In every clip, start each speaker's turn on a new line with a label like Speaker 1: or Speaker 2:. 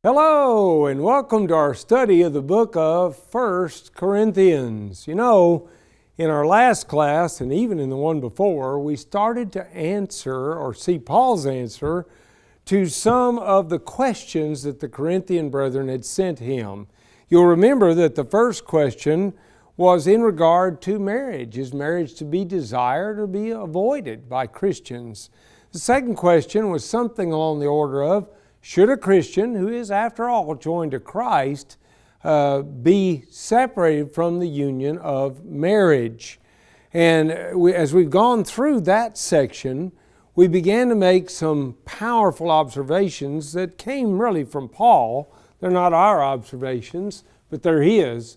Speaker 1: Hello, and welcome to our study of the book of 1 Corinthians. You know, in our last class, and even in the one before, we started to answer or see Paul's answer to some of the questions that the Corinthian brethren had sent him. You'll remember that the first question was in regard to marriage. Is marriage to be desired or be avoided by Christians? The second question was something along the order of, should a Christian, who is after all joined to Christ, be separated from the union of marriage? And as we've gone through that section, we began to make some powerful observations that came really from Paul. They're not our observations, but they're his.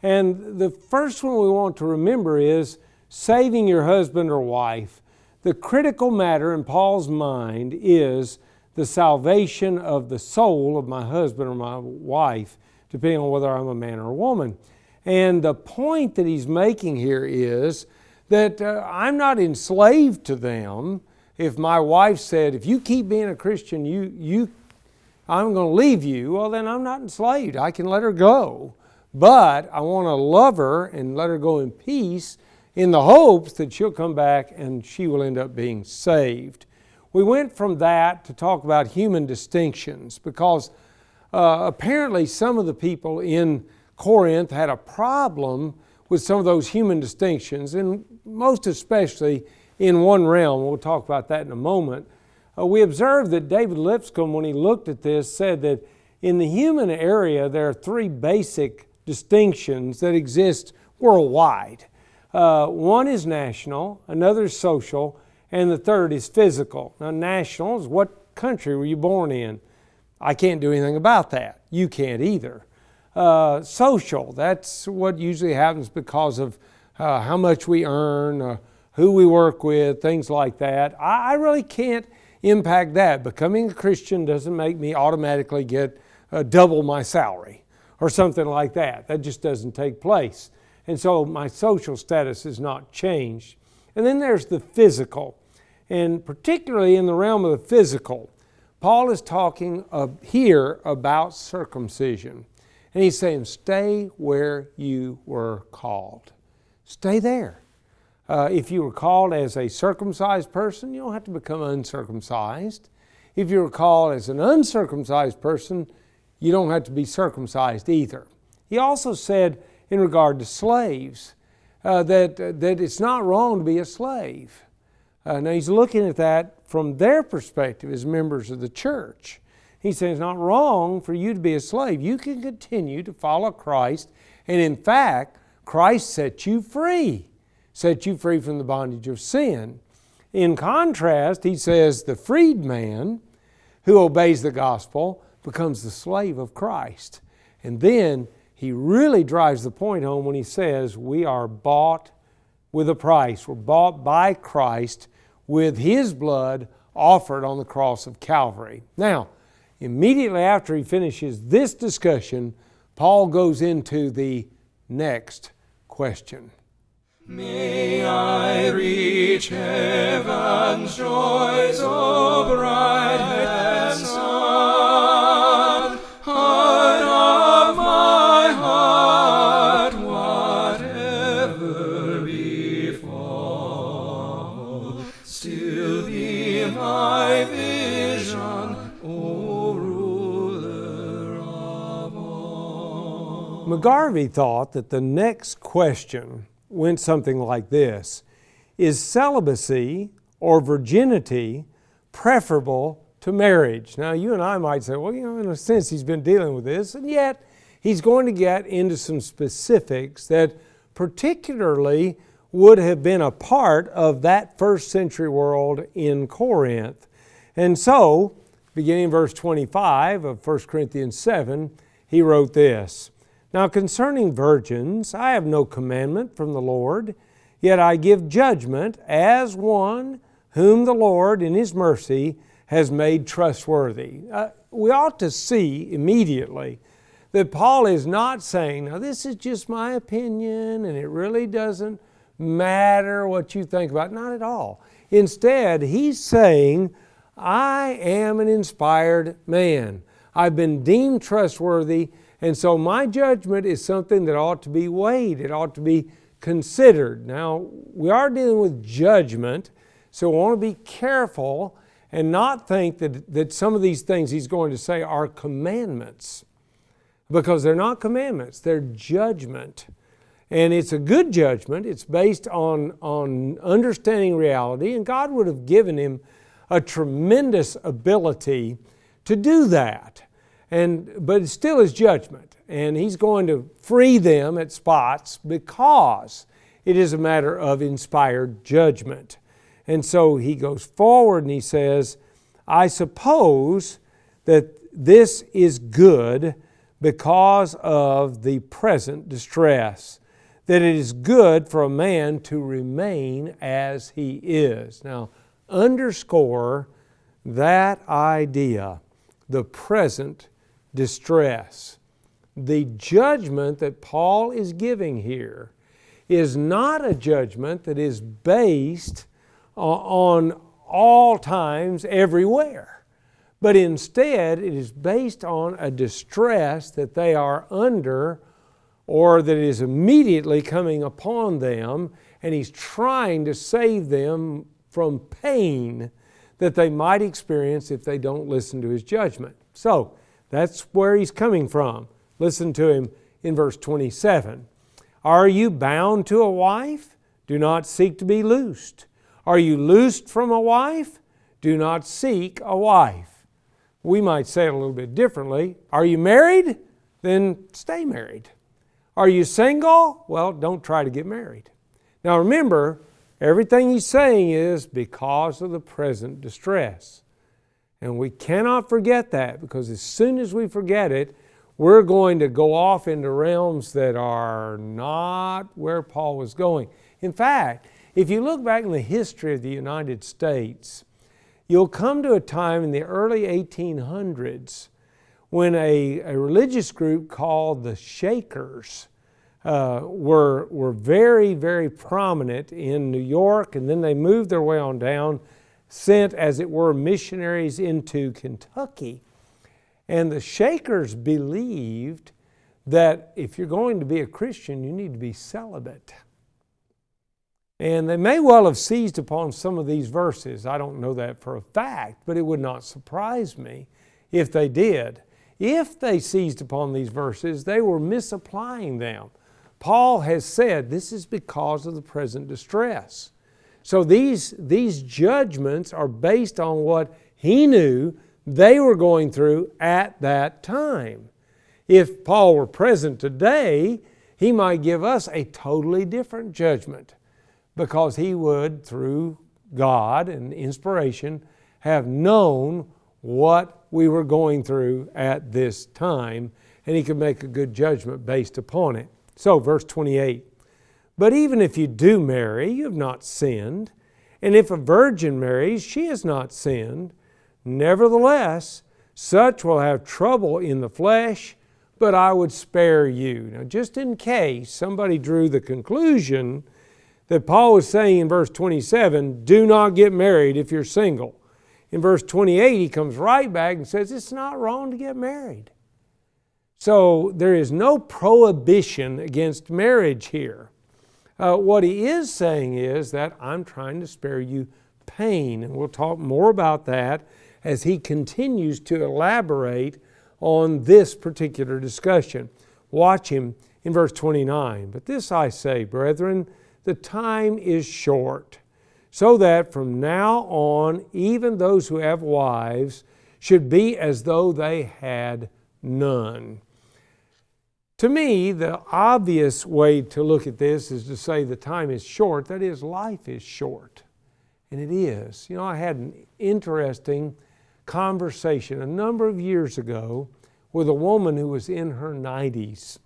Speaker 1: And the first one we want to remember is saving your husband or wife. The critical matter in Paul's mind is the salvation of the soul of my husband or my wife, depending on whether I'm a man or a woman. And the point that he's making here is that I'm not enslaved to them. If my wife said, if you keep being a Christian, I'm going to leave you, well then I'm not enslaved. I can let her go. But I want to love her and let her go in peace in the hopes that she'll come back and she will end up being saved. We went from that to talk about human distinctions because apparently some of the people in Corinth had a problem with some of those human distinctions, and most especially in one realm. We'll talk about that in a moment. We observed that David Lipscomb, when he looked at this, said that in the human area there are three basic distinctions that exist worldwide. One is national, another is social, and the third is physical. Now, national is what country were you born in? I can't do anything about that. You can't either. Social, that's what usually happens because of how much we earn, who we work with, things like that. I really can't impact that. Becoming a Christian doesn't make me automatically get double my salary or something like that. That just doesn't take place. And so my social status is not changed. And then there's the physical. And particularly in the realm of the physical, Paul is talking here about circumcision. And he's saying, stay where you were called. Stay there. If you were called as a circumcised person, you don't have to become uncircumcised. If you were called as an uncircumcised person, you don't have to be circumcised either. He also said in regard to slaves that it's not wrong to be a slave. Now he's looking at that from their perspective as members of the church. He says it's not wrong for you to be a slave. You can continue to follow Christ, and in fact, Christ set you free from the bondage of sin. In contrast, he says the freed man who obeys the gospel becomes the slave of Christ. And then he really drives the point home when he says we are bought with a price. We're bought by Christ with His blood offered on the cross of Calvary. Now, immediately after he finishes this discussion, Paul goes into the next question.
Speaker 2: May I reach heaven's joys, O bright and sun, heart of my heart, whatever befall, still be my vision, O ruler of all.
Speaker 1: McGarvey thought that the next question went something like this: is celibacy or virginity preferable to marriage? Now, you and I might say, well, in a sense, he's been dealing with this, and yet he's going to get into some specifics that particularly would have been a part of that first century world in Corinth. And so, beginning in verse 25 of 1 Corinthians 7, he wrote this: Now concerning virgins, I have no commandment from the Lord, yet I give judgment as one whom the Lord in His mercy has made trustworthy. We ought to see immediately that Paul is not saying, now this is just my opinion and it really doesn't matter what you think about it. Not at all. Instead, he's saying, I am an inspired man. I've been deemed trustworthy, and so my judgment is something that ought to be weighed. It ought to be considered. Now, we are dealing with judgment, so we want to be careful and not think that some of these things he's going to say are commandments, because they're not commandments, they're judgment. And it's a good judgment. It's based on understanding reality, and God would have given him a tremendous ability to do that. But it still is judgment, and he's going to free them at spots because it is a matter of inspired judgment. And so he goes forward and he says, I suppose that this is good because of the present distress, that it is good for a man to remain as he is. Now, underscore that idea, the present distress. The judgment that Paul is giving here is not a judgment that is based on all times everywhere, but instead it is based on a distress that they are under, or that is immediately coming upon them, and he's trying to save them from pain that they might experience if they don't listen to his judgment. So that's where he's coming from. Listen to him in verse 27. Are you bound to a wife? Do not seek to be loosed. Are you loosed from a wife? Do not seek a wife. We might say it a little bit differently. Are you married? Then stay married. Are you single? Well, don't try to get married. Now remember, everything he's saying is because of the present distress. And we cannot forget that, because as soon as we forget it, we're going to go off into realms that are not where Paul was going. In fact, if you look back in the history of the United States, you'll come to a time in the early 1800s when a religious group called the Shakers were very, very prominent in New York, and then they moved their way on down, sent, as it were, missionaries into Kentucky. And the Shakers believed that if you're going to be a Christian, you need to be celibate. And they may well have seized upon some of these verses. I don't know that for a fact, but it would not surprise me if they did. If they seized upon these verses, they were misapplying them. Paul has said this is because of the present distress. So these judgments are based on what he knew they were going through at that time. If Paul were present today, he might give us a totally different judgment, because he would, through God and inspiration, have known what we were going through at this time, and he could make a good judgment based upon it. So, verse 28, but even if you do marry, you have not sinned, and if a virgin marries, she has not sinned. Nevertheless, such will have trouble in the flesh, but I would spare you. Now, just in case somebody drew the conclusion that Paul was saying in verse 27, do not get married if you're single. In verse 28, he comes right back and says it's not wrong to get married. So there is no prohibition against marriage here. What he is saying is that I'm trying to spare you pain. And we'll talk more about that as he continues to elaborate on this particular discussion. Watch him in verse 29. But this I say, brethren, the time is short, so that from now on, even those who have wives should be as though they had none. To me, the obvious way to look at this is to say the time is short. That is, life is short. And it is. You know, I had an interesting conversation a number of years ago with a woman who was in her 90s.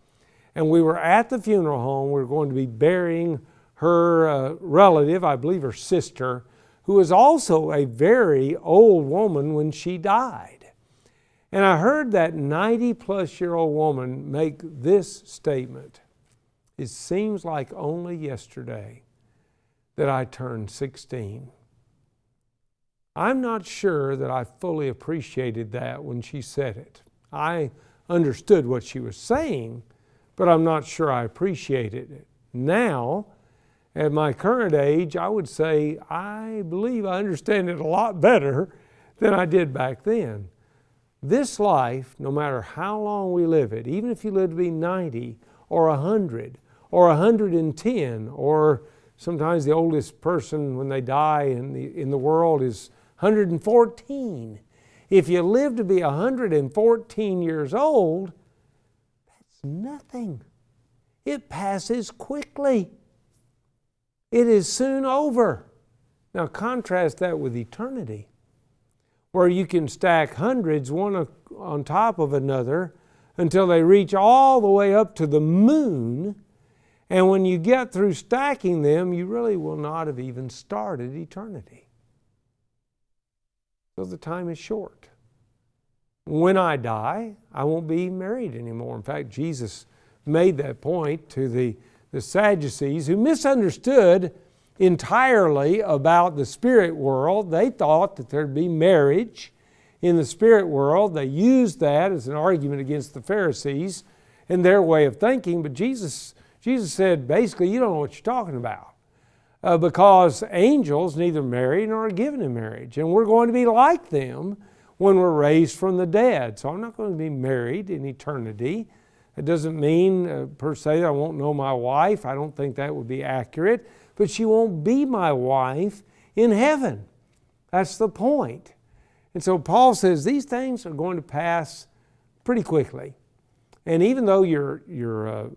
Speaker 1: And we were at the funeral home. We were going to be burying her relative, I believe her sister, who was also a very old woman when she died. And I heard that 90-plus-year-old woman make this statement. It seems like only yesterday that I turned 16. I'm not sure that I fully appreciated that when she said it. I understood what she was saying, but I'm not sure I appreciated it. Now, at my current age, I would say I believe I understand it a lot better than I did back then. This life, no matter how long we live it, even if you live to be 90 or 100 or 110, or sometimes the oldest person when they die in the world is 114. If you live to be 114 years old, that's nothing. It passes quickly. It is soon over. Now contrast that with eternity, where you can stack hundreds one on top of another until they reach all the way up to the moon. And when you get through stacking them, you really will not have even started eternity. So the time is short. When I die, I won't be married anymore. In fact, Jesus made that point to the Sadducees, who misunderstood entirely about the spirit world. They thought that there'd be marriage in the spirit world. They used that as an argument against the Pharisees and their way of thinking. But Jesus said, basically, you don't know what you're talking about. Because angels neither marry nor are given in marriage. And we're going to be like them when we're raised from the dead. So I'm not going to be married in eternity. It doesn't mean per se I won't know my wife. I don't think that would be accurate. But she won't be my wife in heaven. That's the point. And so Paul says these things are going to pass pretty quickly. And even though you're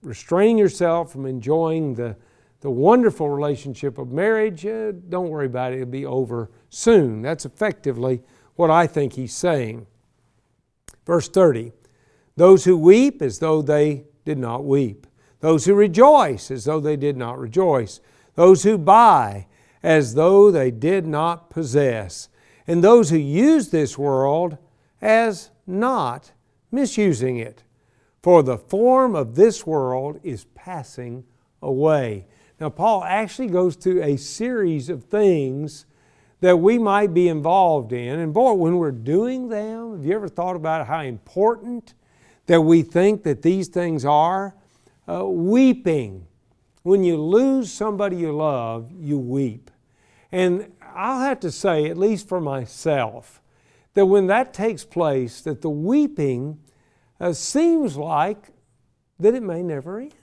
Speaker 1: restraining yourself from enjoying the wonderful relationship of marriage, don't worry about it. It'll be over soon. That's effectively what I think he's saying. Verse 30, those who weep as though they did not weep. Those who rejoice as though they did not rejoice. Those who buy as though they did not possess. And those who use this world as not misusing it. For the form of this world is passing away. Now, Paul actually goes through a series of things that we might be involved in. And boy, when we're doing them, have you ever thought about how important that we think that these things are? Weeping. When you lose somebody you love, you weep. And I'll have to say, at least for myself, that when that takes place, that the weeping seems like that it may never end.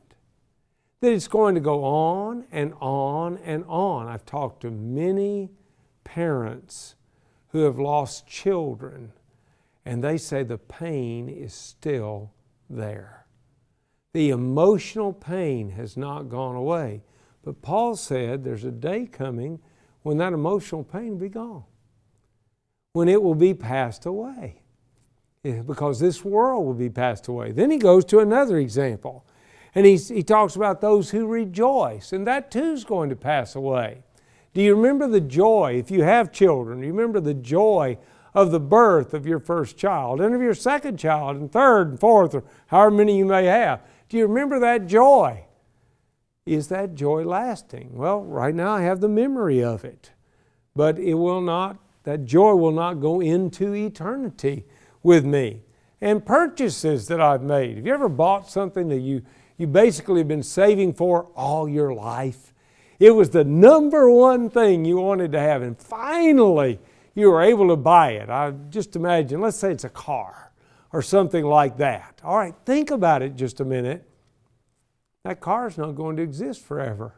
Speaker 1: That it's going to go on and on and on. I've talked to many parents who have lost children, and they say the pain is still there. The emotional pain has not gone away. But Paul said there's a day coming when that emotional pain will be gone, when it will be passed away, because this world will be passed away. Then he goes to another example. And he talks about those who rejoice, and that too is going to pass away. Do you remember the joy, if you have children, do you remember the joy of the birth of your first child, and of your second child, and third, and fourth, or however many you may have? Do you remember that joy? Is that joy lasting? Well, right now I have the memory of it, but it will not, that joy will not go into eternity with me. And purchases that I've made. Have you ever bought something that you basically have been saving for all your life? It was the number one thing you wanted to have, and finally you were able to buy it. I just imagine, let's say it's a car or something like that. All right, think about it just a minute. That car is not going to exist forever.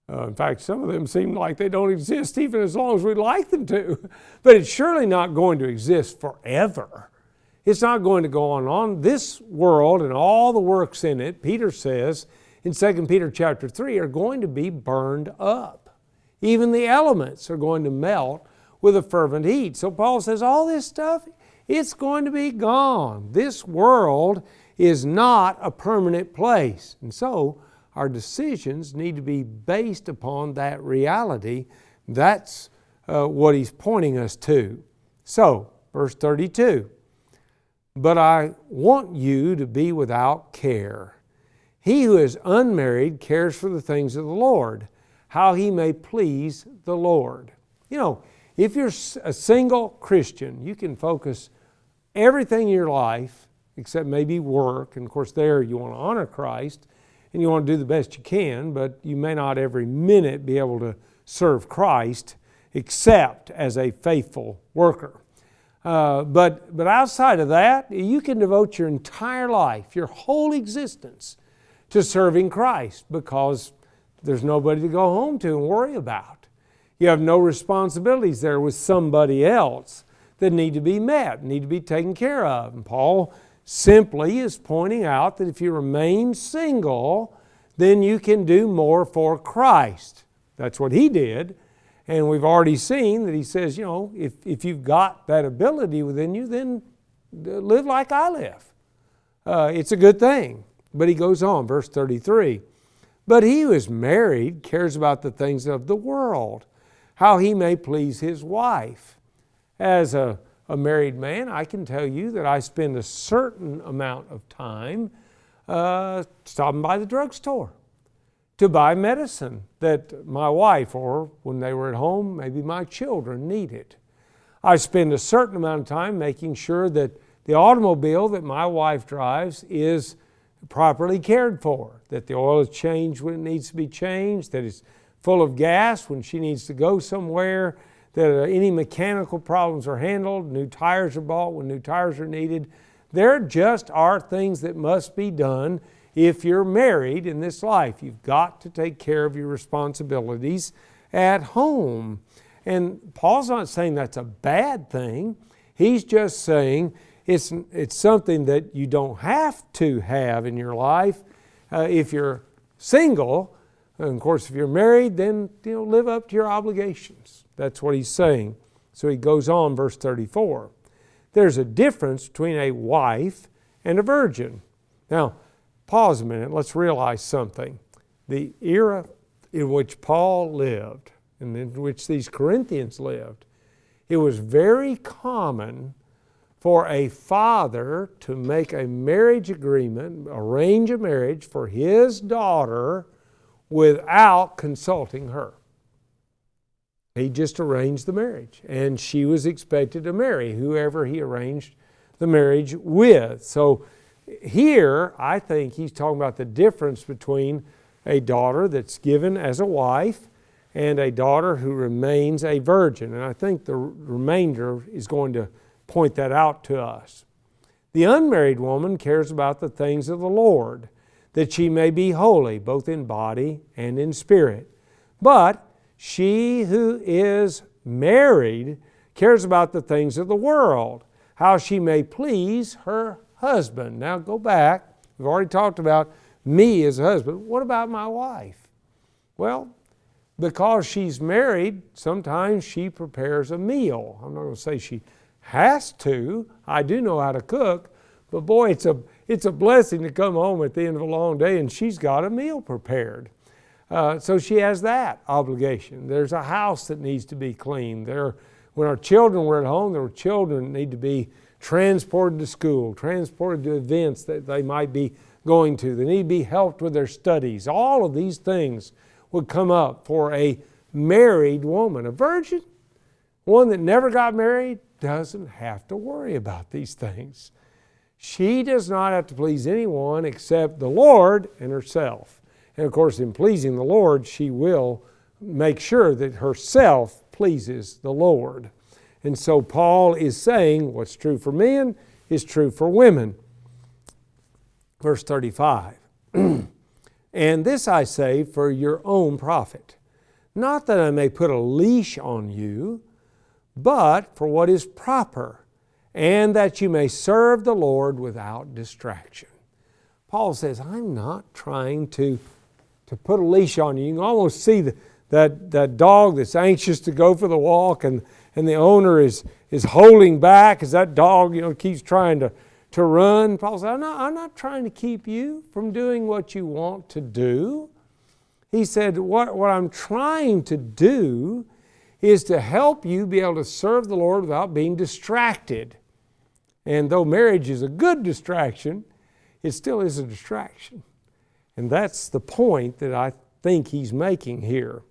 Speaker 1: In fact, some of them seem like they don't exist even as long as we'd like them to. But it's surely not going to exist forever. It's not going to go on. This world and all the works in it, Peter says in 2 Peter chapter 3, are going to be burned up. Even the elements are going to melt with a fervent heat. So Paul says all this stuff, it's going to be gone. This world is not a permanent place. And so our decisions need to be based upon that reality. That's what he's pointing us to. So, verse 32. But I want you to be without care. He who is unmarried cares for the things of the Lord, how he may please the Lord. You know, if you're a single Christian, you can focus everything in your life, except maybe work, and of course there you want to honor Christ, and you want to do the best you can, but you may not every minute be able to serve Christ except as a faithful worker. But outside of that, you can devote your entire life, your whole existence, to serving Christ because there's nobody to go home to and worry about. You have no responsibilities there with somebody else that need to be met, need to be taken care of. And Paul simply is pointing out that if you remain single, then you can do more for Christ. That's what he did. And we've already seen that he says, if you've got that ability within you, then live like I live. It's a good thing. But he goes on, verse 33. But he who is married cares about the things of the world, how he may please his wife. As a married man, I can tell you that I spend a certain amount of time stopping by the drugstore to buy medicine that my wife, or when they were at home, maybe my children needed. I spend a certain amount of time making sure that the automobile that my wife drives is properly cared for, that the oil is changed when it needs to be changed, that it's full of gas when she needs to go somewhere, that any mechanical problems are handled, new tires are bought when new tires are needed. There just are things that must be done. If you're married in this life, you've got to take care of your responsibilities at home. And Paul's not saying that's a bad thing. He's just saying it's something that you don't have to have in your life if you're single. And of course, if you're married, then live up to your obligations. That's what he's saying. So he goes on, verse 34. There's a difference between a wife and a virgin. Now, pause a minute. Let's realize something. The era in which Paul lived and in which these Corinthians lived, it was very common for a father to make a marriage agreement, arrange a marriage for his daughter without consulting her. He just arranged the marriage, and she was expected to marry whoever he arranged the marriage with. So here, I think he's talking about the difference between a daughter that's given as a wife and a daughter who remains a virgin. And I think the remainder is going to point that out to us. The unmarried woman cares about the things of the Lord, that she may be holy, both in body and in spirit. But she who is married cares about the things of the world, how she may please her husband. Now go back. We've already talked about me as a husband. What about my wife? Well, because she's married, sometimes she prepares a meal. I'm not going to say she has to. I do know how to cook. But boy, it's a blessing to come home at the end of a long day and she's got a meal prepared. So she has that obligation. There's a house that needs to be cleaned. When our children were at home, there were children that need to be transported to school, transported to events that they might be going to. They need to be helped with their studies. All of these things would come up for a married woman. A virgin, one that never got married, doesn't have to worry about these things. She does not have to please anyone except the Lord and herself. And of course, in pleasing the Lord, she will make sure that herself pleases the Lord. And so Paul is saying what's true for men is true for women. Verse 35. And this I say for your own profit, not that I may put a leash on you, but for what is proper, and that you may serve the Lord without distraction. Paul says, I'm not trying to put a leash on you. You can almost see that dog that's anxious to go for the walk, and the owner is holding back as that dog keeps trying to run. Paul says, I'm not trying to keep you from doing what you want to do. He said, what I'm trying to do is to help you be able to serve the Lord without being distracted. And though marriage is a good distraction, it still is a distraction. And that's the point that I think he's making here.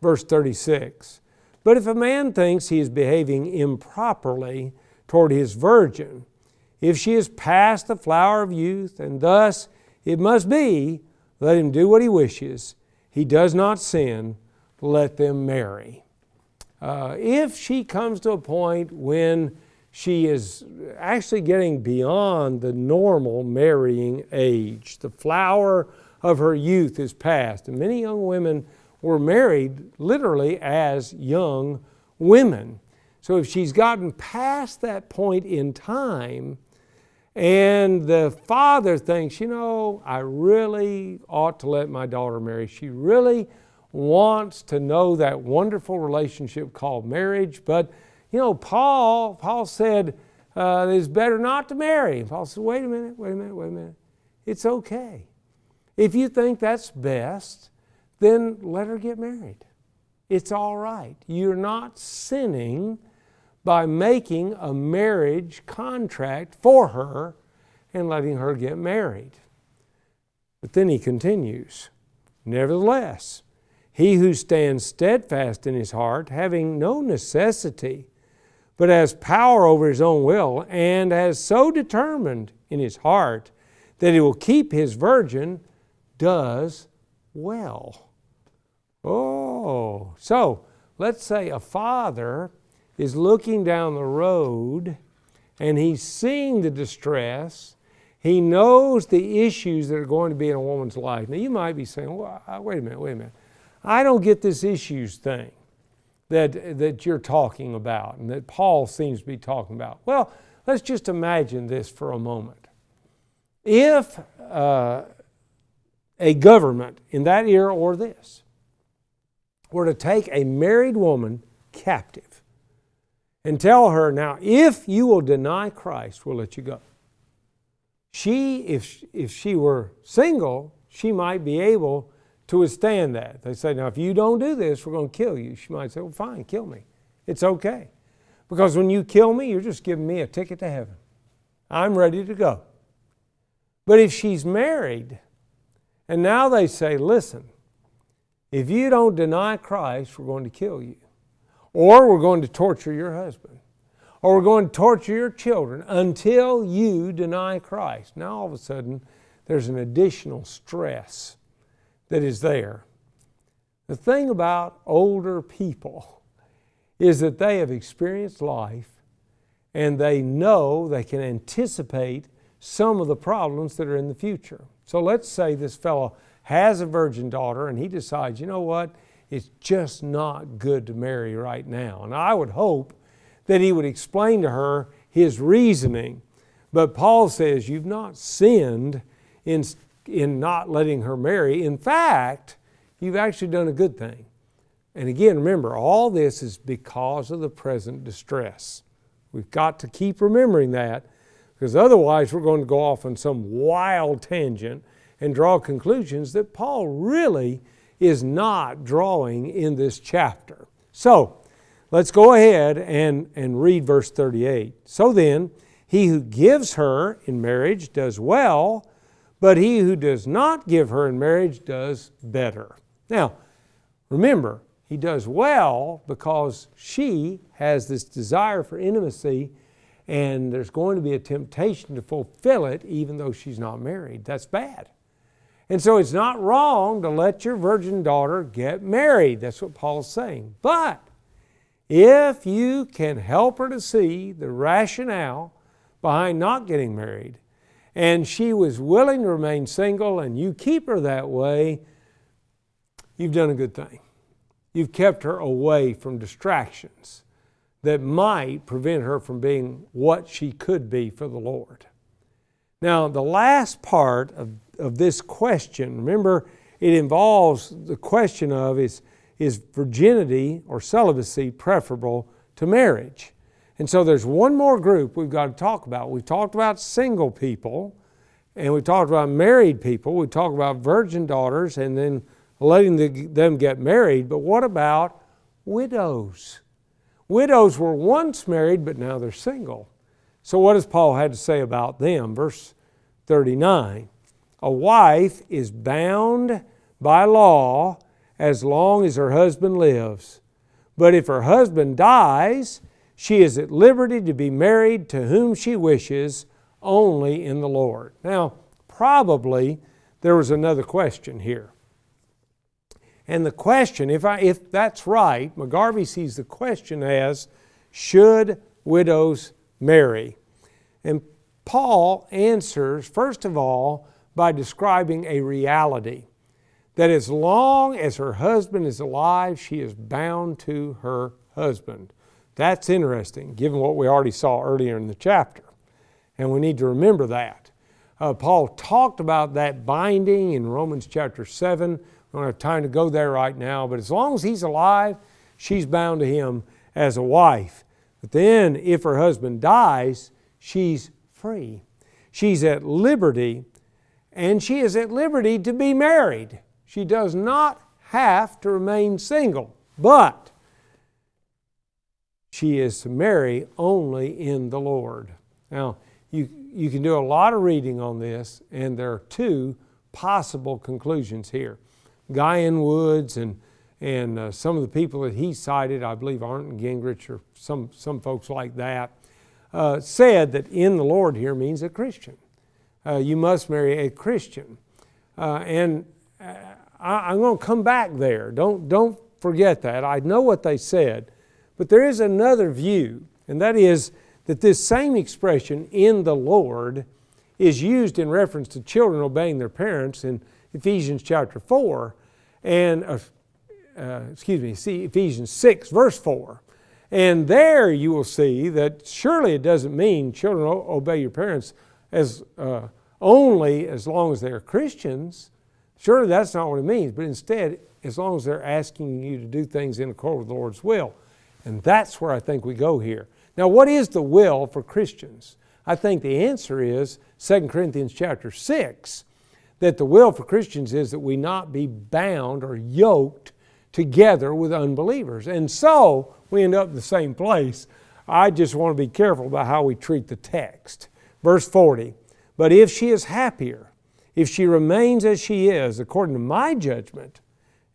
Speaker 1: Verse 36. But if a man thinks he is behaving improperly toward his virgin, if she is past the flower of youth, and thus it must be, let him do what he wishes. He does not sin, let them marry. If she comes to a point when she is actually getting beyond the normal marrying age, the flower of her youth is past, and many young women were married literally as young women. So if she's gotten past that point in time, and the father thinks, I really ought to let my daughter marry. She really wants to know that wonderful relationship called marriage. But, Paul said it's better not to marry. And Paul said, wait a minute. It's okay. If you think that's best, then let her get married. It's all right. You're not sinning by making a marriage contract for her and letting her get married. But then he continues, nevertheless, he who stands steadfast in his heart, having no necessity, but has power over his own will, and has so determined in his heart that he will keep his virgin, does well. So let's say a father is looking down the road and he's seeing the distress. He knows the issues that are going to be in a woman's life. Now you might be saying, well, wait a minute. I don't get this issues thing that you're talking about and that Paul seems to be talking about. Well, let's just imagine this for a moment. If a government in that era or this were to take a married woman captive and tell her, now, if you will deny Christ, we'll let you go. If she were single, she might be able to withstand that. They say, now, if you don't do this, we're going to kill you. She might say, well, fine, kill me. It's okay. Because when you kill me, you're just giving me a ticket to heaven. I'm ready to go. But if she's married, and now they say, listen, if you don't deny Christ, we're going to kill you. Or we're going to torture your husband. Or we're going to torture your children until you deny Christ. Now all of a sudden, there's an additional stress that is there. The thing about older people is that they have experienced life and they know they can anticipate some of the problems that are in the future. So let's say this fellow has a virgin daughter and he decides, you know what? It's just not good to marry right now. And I would hope that he would explain to her his reasoning. But Paul says, you've not sinned in not letting her marry. In fact, you've actually done a good thing. And again, remember, all this is because of the present distress. We've got to keep remembering that, because otherwise we're going to go off on some wild tangent and draw conclusions that Paul really is not drawing in this chapter. So, let's go ahead and read verse 38. So then, he who gives her in marriage does well, but he who does not give her in marriage does better. Now, remember, he does well because she has this desire for intimacy, and there's going to be a temptation to fulfill it even though she's not married. That's bad. And so it's not wrong to let your virgin daughter get married. That's what Paul's saying. But if you can help her to see the rationale behind not getting married, and she was willing to remain single, and you keep her that way, you've done a good thing. You've kept her away from distractions that might prevent her from being what she could be for the Lord. Now, the last part of this question, remember, it involves the question of is virginity or celibacy preferable to marriage? And so there's one more group we've got to talk about. We've talked about single people, and we've talked about married people. We've talked about virgin daughters and then letting them get married. But what about widows? Widows were once married, but now they're single. So what does Paul have to say about them? Verse 39, a wife is bound by law as long as her husband lives. But if her husband dies, she is at liberty to be married to whom she wishes, only in the Lord. Now, probably there was another question here. And the question, if that's right, McGarvey sees the question as, should widows marry? And Paul answers, first of all, by describing a reality, that as long as her husband is alive, she is bound to her husband. That's interesting, given what we already saw earlier in the chapter. And we need to remember that. Paul talked about that binding in Romans chapter 7. We don't have time to go there right now, but as long as he's alive, she's bound to him as a wife. But then, if her husband dies, she's free. She's at liberty, and she is at liberty to be married. She does not have to remain single, but she is to marry only in the Lord. Now, you can do a lot of reading on this, and there are two possible conclusions here. Guy N. Woods and some of the people that he cited, I believe Arndt Gingrich or some folks like that, said that in the Lord here means a Christian. You must marry a Christian. I'm going to come back there. Don't forget that. I know what they said. But there is another view, and that is that this same expression, in the Lord, is used in reference to children obeying their parents in Ephesians chapter 4, and Ephesians 6, verse 4. And there you will see that surely it doesn't mean children obey your parents as only as long as they're Christians. Surely that's not what it means, but instead, as long as they're asking you to do things in accord with the Lord's will. And that's where I think we go here. Now, what is the will for Christians? I think the answer is 2 Corinthians chapter 6, that the will for Christians is that we not be bound or yoked together with unbelievers. And so we end up in the same place. I just want to be careful about how we treat the text. Verse 40, but if she is happier, if she remains as she is, according to my judgment,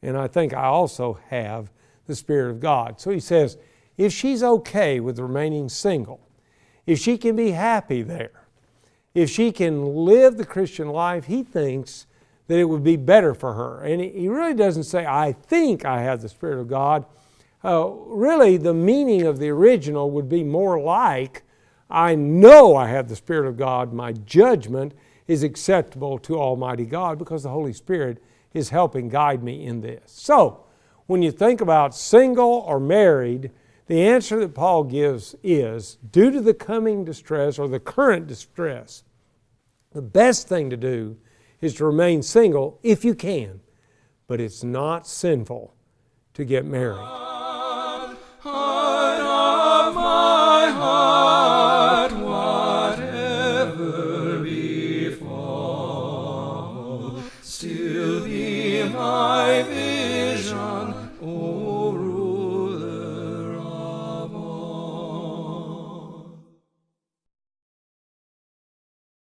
Speaker 1: and I think I also have the Spirit of God. So he says, if she's okay with remaining single, if she can be happy there, if she can live the Christian life, he thinks that it would be better for her. And he really doesn't say, I think I have the Spirit of God. Really, the meaning of the original would be more like, I know I have the Spirit of God. My judgment is acceptable to Almighty God because the Holy Spirit is helping guide me in this. So, when you think about single or married, the answer that Paul gives is, due to the coming distress or the current distress, the best thing to do is to remain single if you can. But it's not sinful to get married.